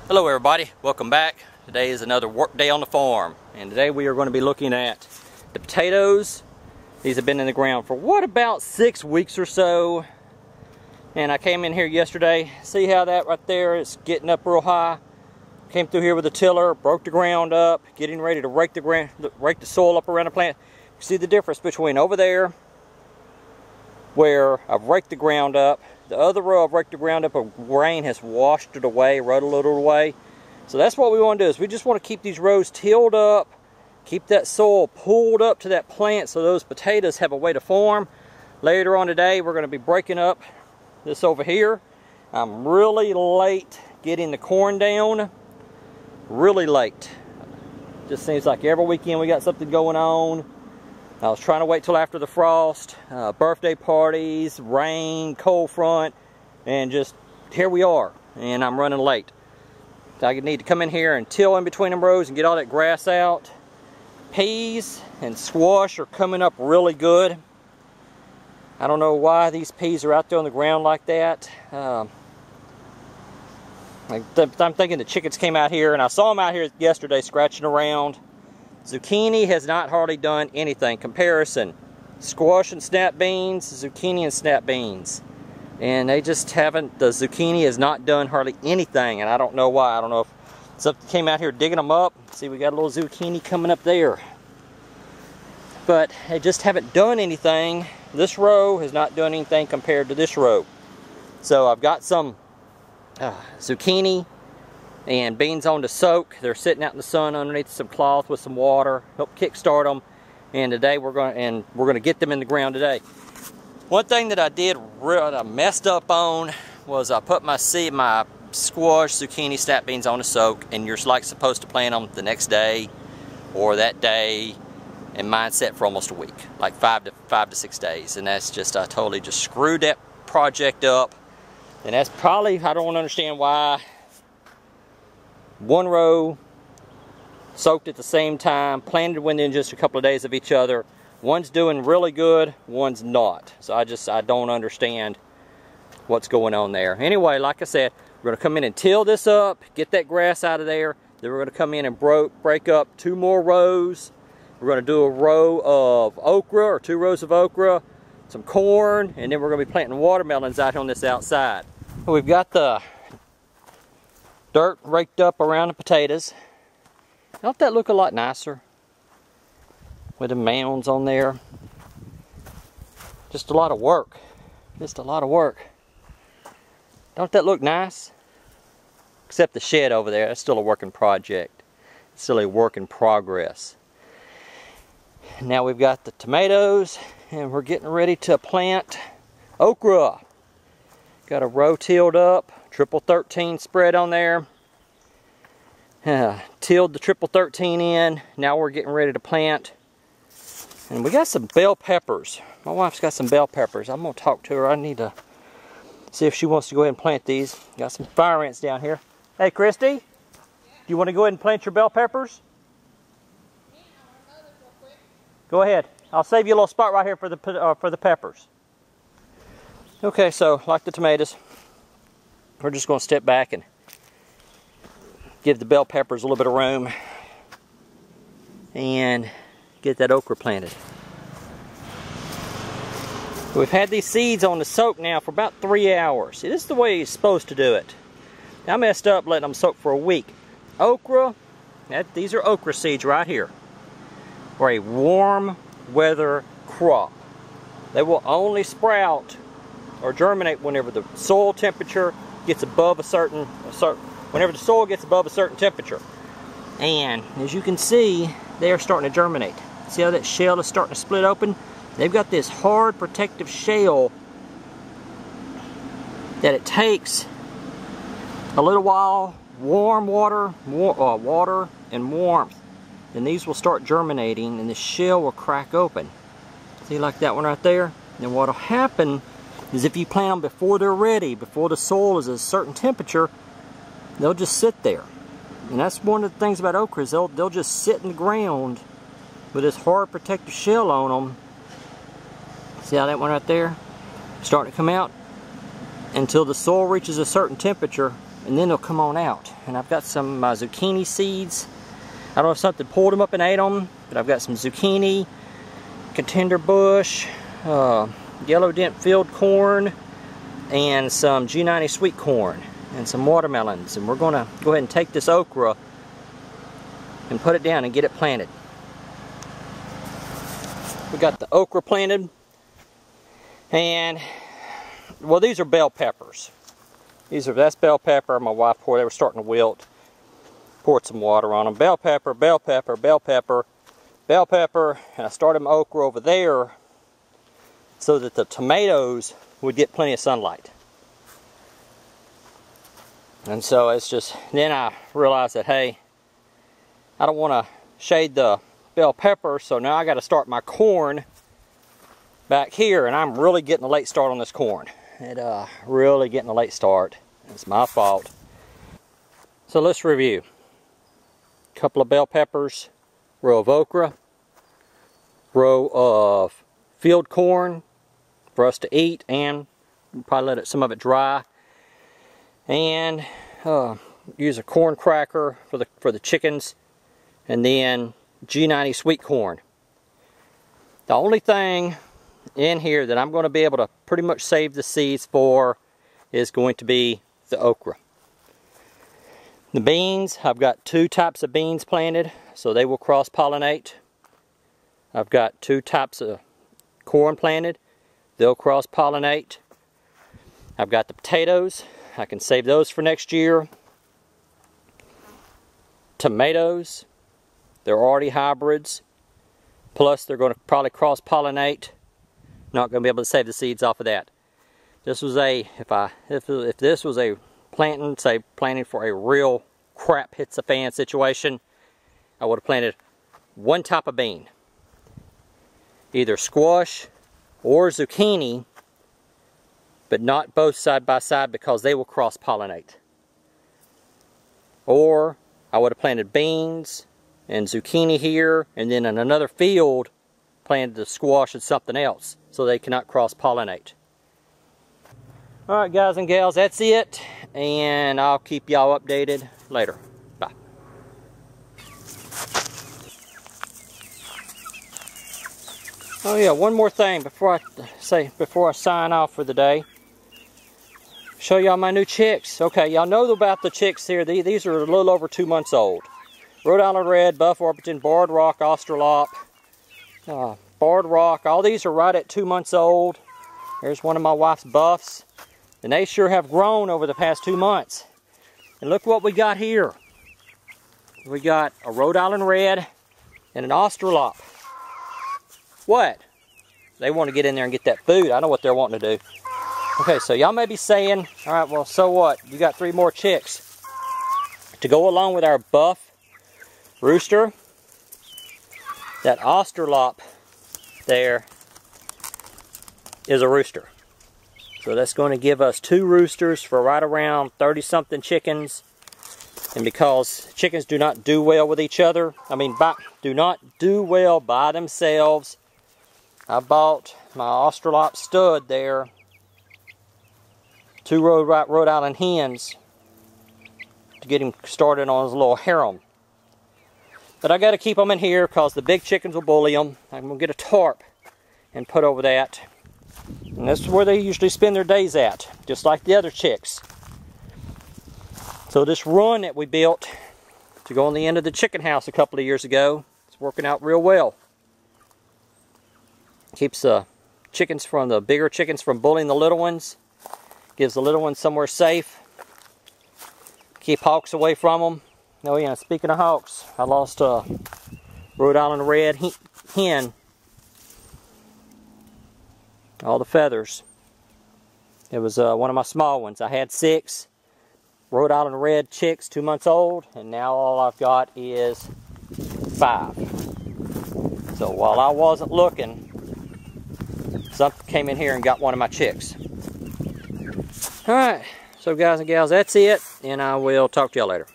Hello everybody, welcome back. Today is another work day on the farm, and today we are going to be looking at the potatoes. These have been in the ground for about 6 weeks or so, and I came in here yesterday. See how that right there is getting up real high? Came through here with a tiller, broke the ground up, getting ready to rake the soil up around the plant. See the difference between over there where I've raked the ground up. The other row I've raked the ground up, rain has washed it away, rotted a little away. So that's what we want to do, is we just want to keep these rows tilled up, keep that soil pulled up to that plant so those potatoes have a way to form. Later on today we're going to be breaking up this over here. I'm really late getting the corn down, really late. Just seems like every weekend we got something going on. I was trying to wait till after the frost, birthday parties, rain, cold front, and just here we are, and I'm running late. I need to come in here and till in between them rows and get all that grass out. Peas and squash are coming up really good. I don't know why these peas are out there on the ground like that. I'm thinking the chickens came out here, and I saw them out here yesterday scratching around. Zucchini has not hardly done anything. Comparison, squash and snap beans, zucchini and snap beans. And they just haven't, the zucchini has not done hardly anything, and I don't know why. I don't know if something came out here digging them up. See, we got a little zucchini coming up there. But they just haven't done anything. This row has not done anything compared to this row. So I've got some zucchini and beans on to soak. They're sitting out in the sun underneath some cloth with some water, help kickstart them. And today we're going to get them in the ground today. One thing that I messed up on was I put my squash, zucchini, snap beans on to soak, and you're like supposed to plant them the next day or that day, and mine set for almost a week, like 5 to 6 days, and that's just, I totally just screwed that project up. And that's probably, I don't understand why one row soaked at the same time, planted within just a couple of days of each other. One's doing really good, one's not. So I don't understand what's going on there. Anyway, like I said, we're going to come in and till this up, get that grass out of there. Then we're going to come in and break up 2 more rows. We're going to do a row of okra, or 2 rows of okra, some corn, and then we're going to be planting watermelons out here on this outside. We've got the dirt raked up around the potatoes. Don't that look a lot nicer with the mounds on there? Just a lot of work. Just a lot of work. Don't that look nice? Except the shed over there, that's still a working project. It's still a work in progress. Now we've got the tomatoes, and we're getting ready to plant okra. Got a row tilled up, triple 13 spread on there. Tilled the triple 13 in. Now we're getting ready to plant. And we got some bell peppers. My wife's got some bell peppers. I'm going to talk to her. I need to see if she wants to go ahead and plant these. Got some fire ants down here. Hey, Christy, yeah. Do you want to go ahead and plant your bell peppers? Yeah, I'll real quick. Go ahead. I'll save you a little spot right here for the peppers. Okay, so like the tomatoes, we're just going to step back and give the bell peppers a little bit of room and get that okra planted. We've had these seeds on the soak now for about 3 hours. See, this is the way you're supposed to do it. I messed up letting them soak for a week. Okra, these are okra seeds right here, for a warm weather crop. They will only sprout or germinate whenever the soil temperature gets above whenever the soil gets above a certain temperature. And as you can see, they are starting to germinate. See how that shell is starting to split open? They've got this hard protective shell that it takes a little while, warm water and warmth, and these will start germinating and the shell will crack open. See, like that one right there? And what will happen is if you plant them before they're ready, before the soil is at a certain temperature, they'll just sit there. And that's one of the things about okra, is they'll just sit in the ground with this hard protective shell on them. See how that one right there? Starting to come out. until the soil reaches a certain temperature, and then they'll come on out. And I've got some zucchini seeds. I don't know if something pulled them up and ate them, but I've got some zucchini, contender bush, yellow dent field corn, and some G90 sweet corn, and some watermelons. And we're going to go ahead and take this okra and put it down and get it planted. We got the okra planted, and well, these are bell peppers. That's bell pepper. My wife poured, they were starting to wilt. Poured some water on them. Bell pepper, bell pepper, bell pepper, bell pepper, and I started my okra over there so that the tomatoes would get plenty of sunlight. And so it's just, then I realized that, hey, I don't want to shade the bell pepper, so now I got to start my corn back here, and I'm really getting a late start on this corn. Really getting a late start. It's my fault. So let's review. A couple of bell peppers, row of okra, row of field corn for us to eat, and probably let some of it dry, and use a corn cracker for the chickens, and then G90 sweet corn. The only thing in here that I'm going to be able to pretty much save the seeds for is going to be the okra. The beans, I've got 2 types of beans planted, so they will cross-pollinate. I've got 2 types of corn planted, they'll cross-pollinate. I've got the potatoes, I can save those for next year. Tomatoes, they're already hybrids, plus they're going to probably cross-pollinate. Not going to be able to save the seeds off of that. This was if this was a planting for a real crap hits the fan situation, I would have planted 1 type of bean, either squash or zucchini, but not both side by side because they will cross-pollinate. Or I would have planted beans and zucchini here, and then in another field planted the squash and something else, so they cannot cross-pollinate. Alright guys and gals, that's it, and I'll keep y'all updated later. Bye. Oh yeah, one more thing before I sign off for the day. Show y'all my new chicks. Okay, y'all know about the chicks here. These are a little over 2 months old. Rhode Island Red, Buff Orpington, Barred Rock, Australorp, Barred Rock. All these are right at 2 months old. There's one of my wife's buffs. And they sure have grown over the past 2 months. And look what we got here. We got a Rhode Island Red and an Australorp. What? They want to get in there and get that food. I know what they're wanting to do. Okay, so y'all may be saying, all right, well, so what? You got 3 more chicks. To go along with our buff rooster, that Australorp there is a rooster. So that's going to give us 2 roosters for right around 30-something chickens. And because chickens do not do well with each other, do not do well by themselves, I bought my Australorp stud there, 2 Rhode Island hens, to get him started on his little harem. But I got to keep them in here because the big chickens will bully them. I'm going to get a tarp and put over that. And this is where they usually spend their days at, just like the other chicks. So this run that we built to go on the end of the chicken house a couple of years ago, it's working out real well. Keeps the bigger chickens from bullying the little ones. Gives the little ones somewhere safe. Keep hawks away from them. Oh yeah, speaking of hawks, I lost a Rhode Island Red hen. All the feathers. It was one of my small ones. I had 6 Rhode Island Red chicks, 2 months old, and now all I've got is 5. So while I wasn't looking, something came in here and got one of my chicks. Alright, so guys and gals, that's it, and I will talk to y'all later.